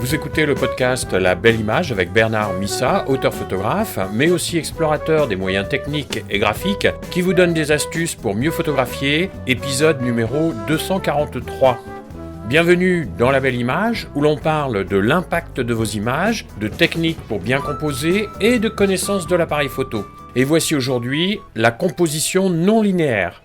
Vous écoutez le podcast La Belle Image avec Bernard Missa, auteur-photographe, mais aussi explorateur des moyens techniques et graphiques, qui vous donne des astuces pour mieux photographier, épisode numéro 243. Bienvenue dans La Belle Image, où l'on parle de l'impact de vos images, de techniques pour bien composer et de connaissances de l'appareil photo. Et voici aujourd'hui la composition non linéaire.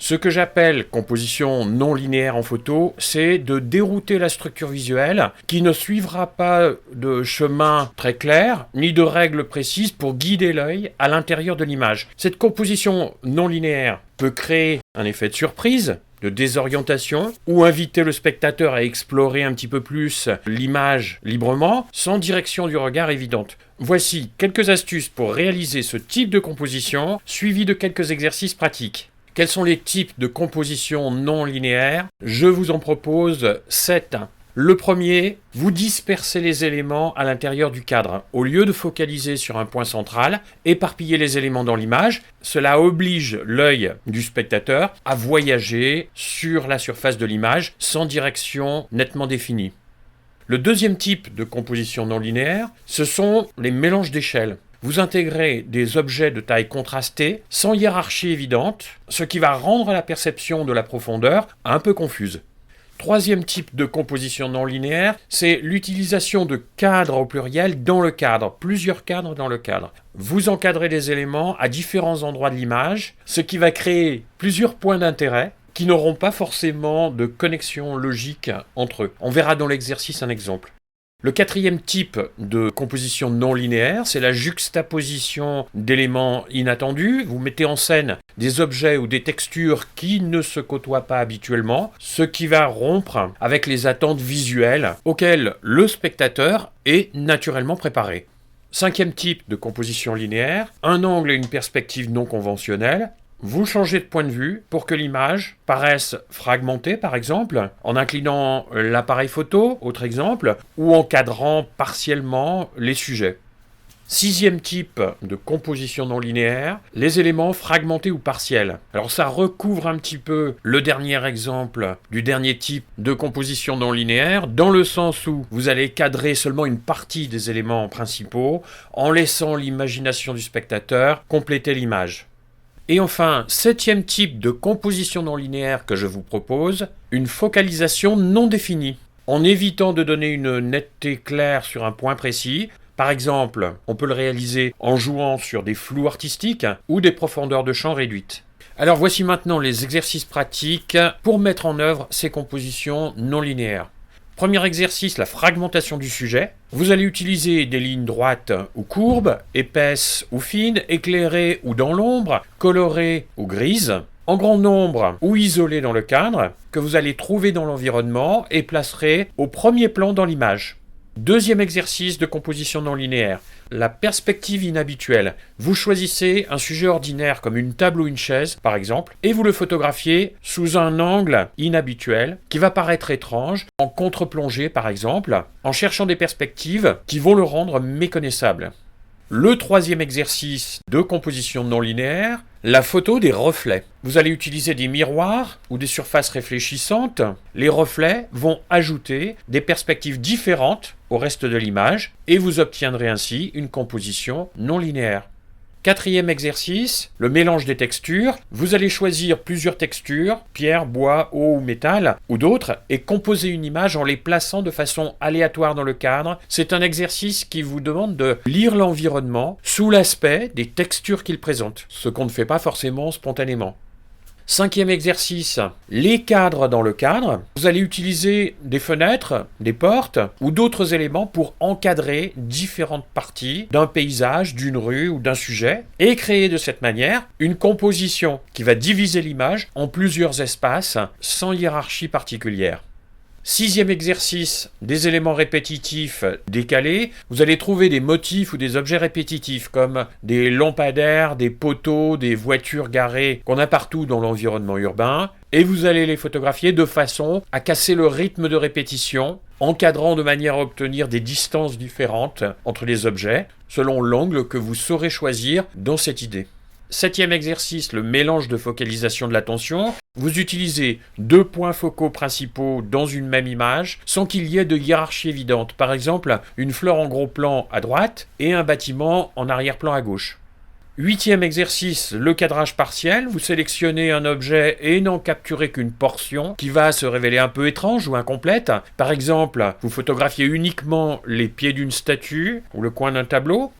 Ce que j'appelle composition non linéaire en photo, c'est de dérouter la structure visuelle qui ne suivra pas de chemin très clair, ni de règles précises pour guider l'œil à l'intérieur de l'image. Cette composition non linéaire peut créer un effet de surprise, de désorientation, ou inviter le spectateur à explorer un petit peu plus l'image librement, sans direction du regard évidente. Voici quelques astuces pour réaliser ce type de composition, suivies de quelques exercices pratiques. Quels sont les types de composition non linéaire ? Je vous en propose 7. Le premier, vous dispersez les éléments à l'intérieur du cadre. Au lieu de focaliser sur un point central, éparpiller les éléments dans l'image, cela oblige l'œil du spectateur à voyager sur la surface de l'image sans direction nettement définie. Le deuxième type de composition non linéaire, ce sont les mélanges d'échelles. Vous intégrez des objets de taille contrastée, sans hiérarchie évidente, ce qui va rendre la perception de la profondeur un peu confuse. Troisième type de composition non linéaire, c'est l'utilisation de cadres au pluriel dans le cadre, plusieurs cadres dans le cadre. Vous encadrez des éléments à différents endroits de l'image, ce qui va créer plusieurs points d'intérêt qui n'auront pas forcément de connexion logique entre eux. On verra dans l'exercice un exemple. Le quatrième type de composition non linéaire, c'est la juxtaposition d'éléments inattendus. Vous mettez en scène des objets ou des textures qui ne se côtoient pas habituellement, ce qui va rompre avec les attentes visuelles auxquelles le spectateur est naturellement préparé. Cinquième type de composition linéaire, un angle et une perspective non conventionnelle. Vous changez de point de vue pour que l'image paraisse fragmentée, par exemple, en inclinant l'appareil photo, autre exemple, ou en cadrant partiellement les sujets. Sixième type de composition non linéaire, les éléments fragmentés ou partiels. Alors ça recouvre un petit peu le dernier exemple du dernier type de composition non linéaire, dans le sens où vous allez cadrer seulement une partie des éléments principaux, en laissant l'imagination du spectateur compléter l'image. Et enfin, septième type de composition non linéaire que je vous propose, une focalisation non définie. En évitant de donner une netteté claire sur un point précis, par exemple, on peut le réaliser en jouant sur des flous artistiques ou des profondeurs de champ réduites. Alors voici maintenant les exercices pratiques pour mettre en œuvre ces compositions non linéaires. Premier exercice, la fragmentation du sujet. Vous allez utiliser des lignes droites ou courbes, épaisses ou fines, éclairées ou dans l'ombre, colorées ou grises, en grand nombre ou isolées dans le cadre, que vous allez trouver dans l'environnement et placerez au premier plan dans l'image. Deuxième exercice de composition non linéaire, la perspective inhabituelle. Vous choisissez un sujet ordinaire comme une table ou une chaise, par exemple, et vous le photographiez sous un angle inhabituel qui va paraître étrange, en contre-plongée par exemple, en cherchant des perspectives qui vont le rendre méconnaissable. Le troisième exercice de composition non linéaire, la photo des reflets. Vous allez utiliser des miroirs ou des surfaces réfléchissantes. Les reflets vont ajouter des perspectives différentes au reste de l'image et vous obtiendrez ainsi une composition non linéaire. Quatrième exercice, le mélange des textures. Vous allez choisir plusieurs textures, pierre, bois, eau ou métal, ou d'autres, et composer une image en les plaçant de façon aléatoire dans le cadre. C'est un exercice qui vous demande de lire l'environnement sous l'aspect des textures qu'il présente, ce qu'on ne fait pas forcément spontanément. Cinquième exercice, les cadres dans le cadre. Vous allez utiliser des fenêtres, des portes ou d'autres éléments pour encadrer différentes parties d'un paysage, d'une rue ou d'un sujet et créer de cette manière une composition qui va diviser l'image en plusieurs espaces sans hiérarchie particulière. Sixième exercice, des éléments répétitifs décalés. Vous allez trouver des motifs ou des objets répétitifs comme des lampadaires, des poteaux, des voitures garées qu'on a partout dans l'environnement urbain et vous allez les photographier de façon à casser le rythme de répétition, encadrant de manière à obtenir des distances différentes entre les objets selon l'angle que vous saurez choisir dans cette idée. 7e exercice, le mélange de focalisation de l'attention. Vous utilisez 2 points focaux principaux dans une même image sans qu'il y ait de hiérarchie évidente. Par exemple, une fleur en gros plan à droite et un bâtiment en arrière-plan à gauche. 8e exercice, le cadrage partiel. Vous sélectionnez un objet et n'en capturez qu'une portion qui va se révéler un peu étrange ou incomplète. Par exemple, vous photographiez uniquement les pieds d'une statue ou le coin d'un tableau.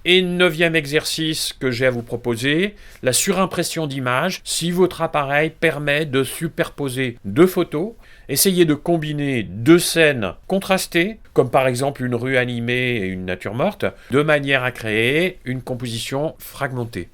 Et 9e exercice que j'ai à vous proposer, la surimpression d'images. Si votre appareil permet de superposer 2 photos, essayez de combiner 2 scènes contrastées, comme par exemple une rue animée et une nature morte, de manière à créer une composition fragmentée.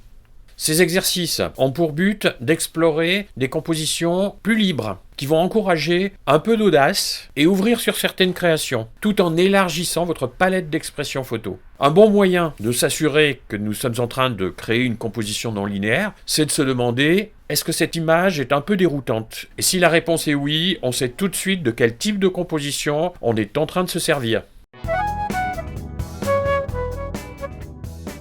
Ces exercices ont pour but d'explorer des compositions plus libres, qui vont encourager un peu d'audace et ouvrir sur certaines créations, tout en élargissant votre palette d'expression photo. Un bon moyen de s'assurer que nous sommes en train de créer une composition non linéaire, c'est de se demander, est-ce que cette image est un peu déroutante? Et si la réponse est oui, on sait tout de suite de quel type de composition on est en train de se servir.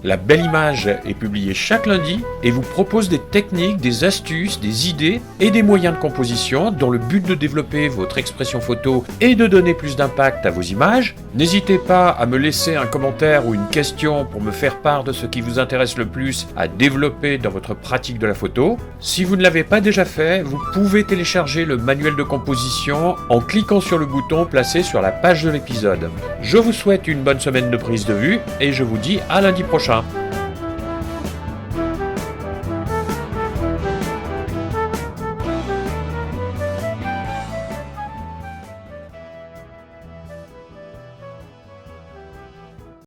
La Belle Image est publiée chaque lundi et vous propose des techniques, des astuces, des idées et des moyens de composition dans le but de développer votre expression photo et de donner plus d'impact à vos images. N'hésitez pas à me laisser un commentaire ou une question pour me faire part de ce qui vous intéresse le plus à développer dans votre pratique de la photo. Si vous ne l'avez pas déjà fait, vous pouvez télécharger le manuel de composition en cliquant sur le bouton placé sur la page de l'épisode. Je vous souhaite une bonne semaine de prise de vue et je vous dis à lundi prochain.